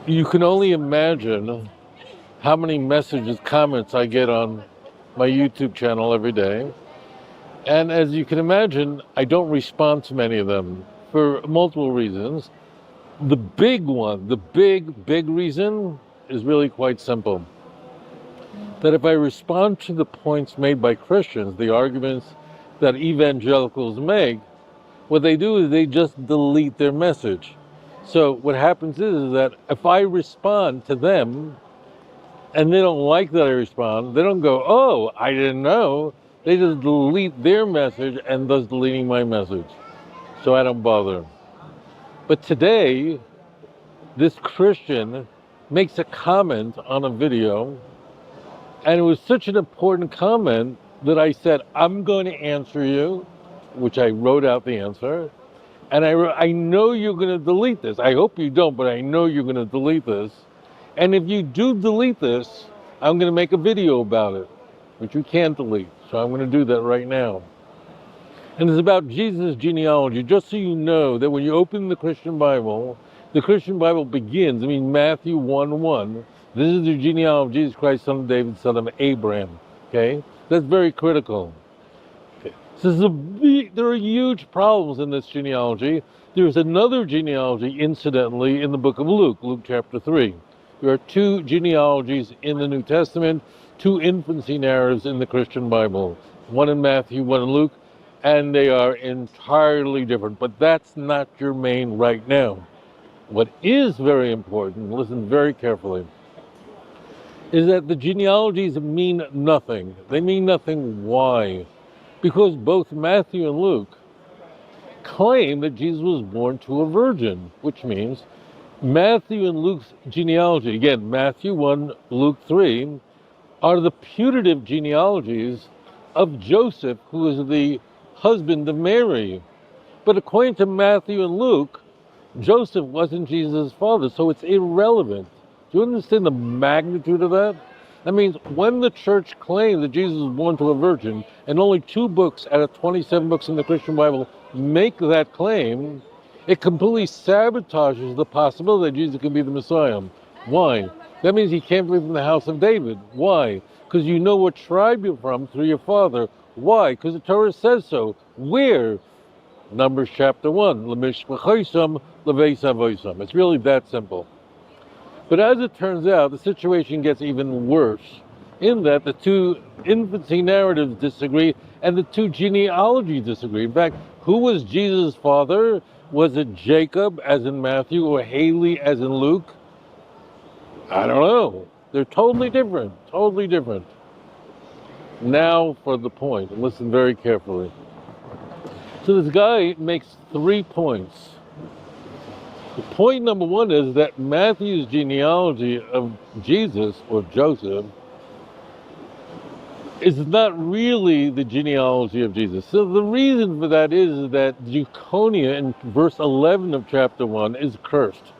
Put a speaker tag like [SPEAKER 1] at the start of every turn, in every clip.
[SPEAKER 1] You can only imagine how many messages, comments I get on my YouTube channel every day. And as you can imagine, I don't respond to many of them for multiple reasons. The big one, the big reason is really quite simple. That if I respond to the points made by Christians, the arguments that evangelicals make, what they do is they just delete their message. So what happens is that if I respond to them and they don't like that I respond, they don't go, oh, I didn't know. They just delete their message and thus deleting my message. So I don't bother. But today, this Christian makes a comment on a video, and it was such an important comment that I said, I'm going to answer you, which I wrote out the answer. And I wrote, I know you're going to delete this. I hope you don't, but I know you're going to delete this. And if you do delete this, I'm going to make a video about it, which you can't delete. So I'm going to do that right now. And it's about Jesus' genealogy, just so you know that when you open the Christian Bible begins, Matthew 1:1. This is the genealogy of Jesus Christ, son of David, son of Abraham. Okay? That's very critical. Okay. So there are huge problems in this genealogy. There's another genealogy, incidentally, in the book of Luke, Luke chapter 3. There are two genealogies in the New Testament, two infancy narratives in the Christian Bible. One in Matthew, one in Luke, and they are entirely different. But that's not germane right now. What is very important, listen very carefully, is that the genealogies mean nothing. They mean nothing. Why? Because both Matthew and Luke claim that Jesus was born to a virgin, which means Matthew and Luke's genealogy, again, Matthew 1, Luke 3, are the putative genealogies of Joseph, who is the husband of Mary. But according to Matthew and Luke, Joseph wasn't Jesus' father, so it's irrelevant. Do you understand the magnitude of that? That means when the church claimed that Jesus was born to a virgin, and only 2 books out of 27 books in the Christian Bible make that claim, it completely sabotages the possibility that Jesus can be the Messiah. Why? That means he can't be from the house of David. Why? Because you know what tribe you're from through your father. Why? Because the Torah says so. Where? Numbers chapter 1. It's really that simple. But as it turns out, the situation gets even worse in that the two infancy narratives disagree and the two genealogies disagree. In fact, who was Jesus' father? Was it Jacob, as in Matthew, or Haley, as in Luke? I don't know. They're totally different, totally different. Now for the point. Listen very carefully. So this guy makes 3 points. The point number 1 is that Matthew's genealogy of Jesus, or Joseph, is not really the genealogy of Jesus. So the reason for that is that Juconia in verse 11 of chapter 1 is cursed.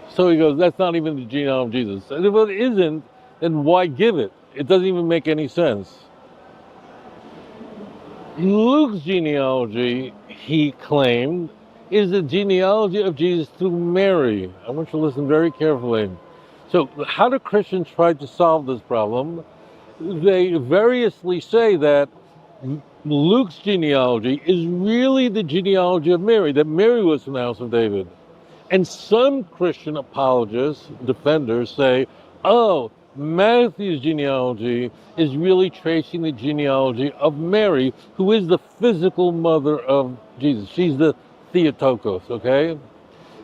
[SPEAKER 1] So he goes, that's not even the genealogy of Jesus. And if it isn't, then why give it? It doesn't even make any sense. Luke's genealogy, he claimed, is the genealogy of Jesus through Mary. I want you to listen very carefully. So how do Christians try to solve this problem? They variously say that Luke's genealogy is really the genealogy of Mary, that Mary was from the house of David. And some Christian apologists, defenders, say, oh, Matthew's genealogy is really tracing the genealogy of Mary, who is the physical mother of Jesus. She's the Theotokos, okay?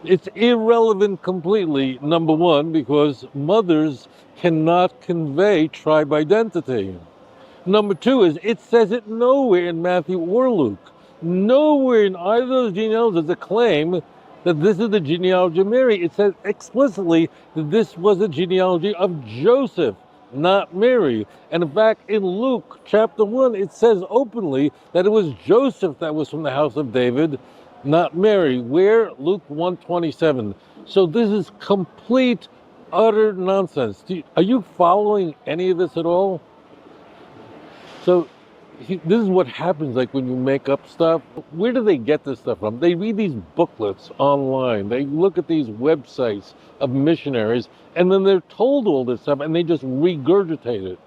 [SPEAKER 1] It's irrelevant completely, number 1, because mothers cannot convey tribe identity. Number 2 is it says it nowhere in Matthew or Luke. Nowhere in either of those genealogies does it claim that this is the genealogy of Mary. It says explicitly that this was the genealogy of Joseph, not Mary. And in fact, in Luke chapter 1, it says openly that it was Joseph that was from the house of David, not Mary. Where? Luke 1:27. So this is complete, utter nonsense. Are you following any of this at all? So this is what happens like when you make up stuff. Where do they get this stuff from? They read these booklets online. They look at these websites of missionaries, and then they're told all this stuff, and they just regurgitate it.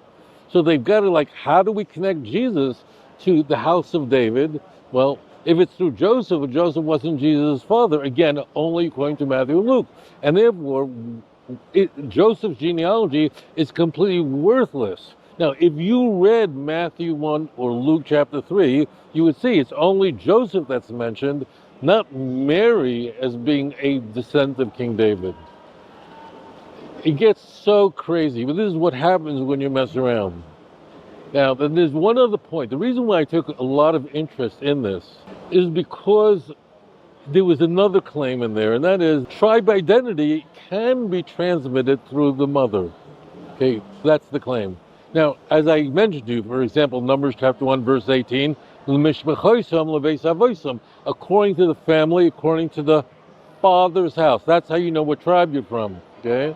[SPEAKER 1] So they've got to, like, how do we connect Jesus to the house of David? Well, if it's through Joseph, and Joseph wasn't Jesus' father, again, only according to Matthew and Luke. And therefore, Joseph's genealogy is completely worthless. Now, if you read Matthew 1 or Luke chapter 3, you would see it's only Joseph that's mentioned, not Mary as being a descendant of King David. It gets so crazy, but this is what happens when you mess around. Now, then there's one other point. The reason why I took a lot of interest in this is because there was another claim in there, and that is tribe identity can be transmitted through the mother. Okay, that's the claim. Now, as I mentioned to you, for example, Numbers chapter 1, verse 18, according to the family, according to the father's house. That's how you know what tribe you're from, okay?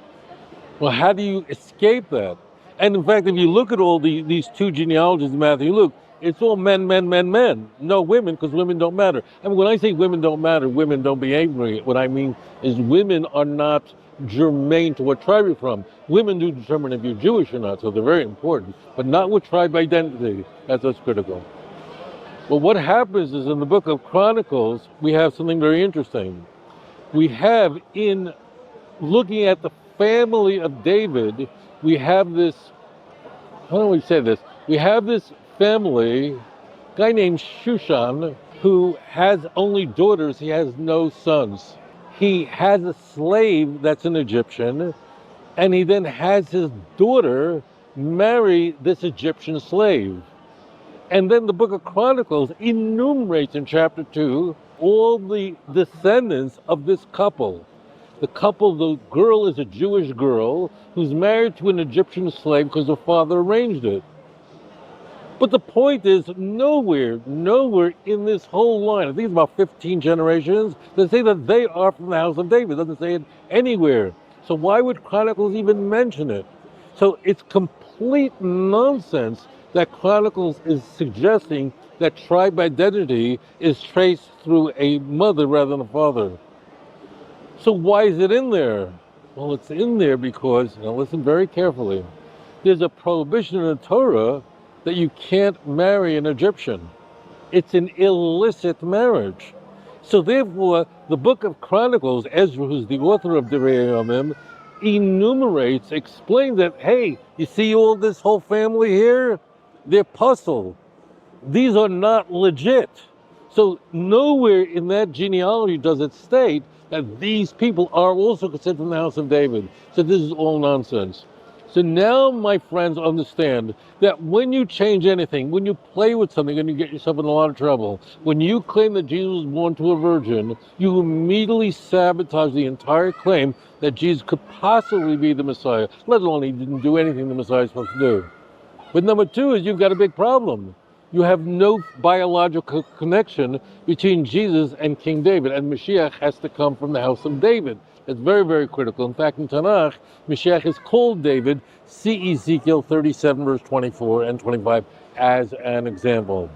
[SPEAKER 1] Well, how do you escape that? And in fact, if you look at all these two genealogies in Matthew and Luke, it's all men, men, men, men. No women, because women don't matter. I mean, when I say women don't matter, women don't be angry. What I mean is women are not germane to what tribe you're from. Women do determine if you're Jewish or not, so they're very important, but not with tribe identity. That's what's critical. Well, what happens is in the book of Chronicles, we have something very interesting. We have, in looking at the family of David, we have this, how do we say this? We have this family, guy named Shushan, who has only daughters, he has no sons. He has a slave that's an Egyptian, and he then has his daughter marry this Egyptian slave. And then the book of Chronicles enumerates in chapter 2 all the descendants of this couple. The couple, the girl is a Jewish girl who's married to an Egyptian slave because her father arranged it. But the point is, nowhere in this whole line, I think it's about 15 generations, they say that they are from the house of David. It doesn't say it anywhere. So why would Chronicles even mention it? So it's complete nonsense that Chronicles is suggesting that tribe identity is traced through a mother rather than a father. So why is it in there? Well, it's in there because, now listen very carefully, there's a prohibition in the Torah that you can't marry an Egyptian. It's an illicit marriage. So therefore, the book of Chronicles, Ezra, who's the author of Divrei Yamim, enumerates, explains that, hey, you see all this whole family here? They're puzzled. These are not legit. So nowhere in that genealogy does it state that these people are also considered from the house of David. So this is all nonsense. So now, my friends, understand that when you change anything, when you play with something and you get yourself in a lot of trouble, when you claim that Jesus was born to a virgin, you immediately sabotage the entire claim that Jesus could possibly be the Messiah, let alone he didn't do anything the Messiah is supposed to do. But number two is you've got a big problem. You have no biological connection between Jesus and King David, and Mashiach has to come from the house of David. It's very, very critical. In fact, in Tanakh, Mashiach is called David. See Ezekiel 37, verse 24 and 25 as an example.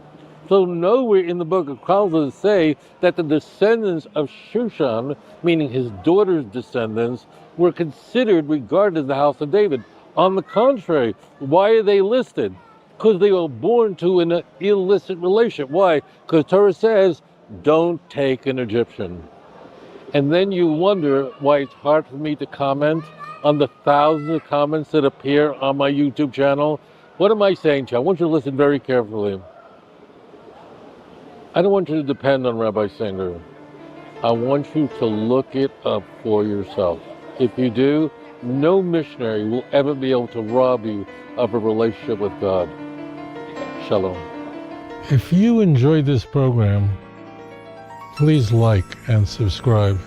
[SPEAKER 1] So nowhere in the book of Chronicles does it say that the descendants of Shushan, meaning his daughter's descendants, were considered, regarded as the house of David. On the contrary, why are they listed? Because they were born to an illicit relationship. Why? Because Torah says, don't take an Egyptian. And then you wonder why it's hard for me to comment on the thousands of comments that appear on my YouTube channel. What am I saying to you? I want you to listen very carefully. I don't want you to depend on Rabbi Singer. I want you to look it up for yourself. If you do, no missionary will ever be able to rob you of a relationship with God. Shalom. If you enjoyed this program, please like and subscribe.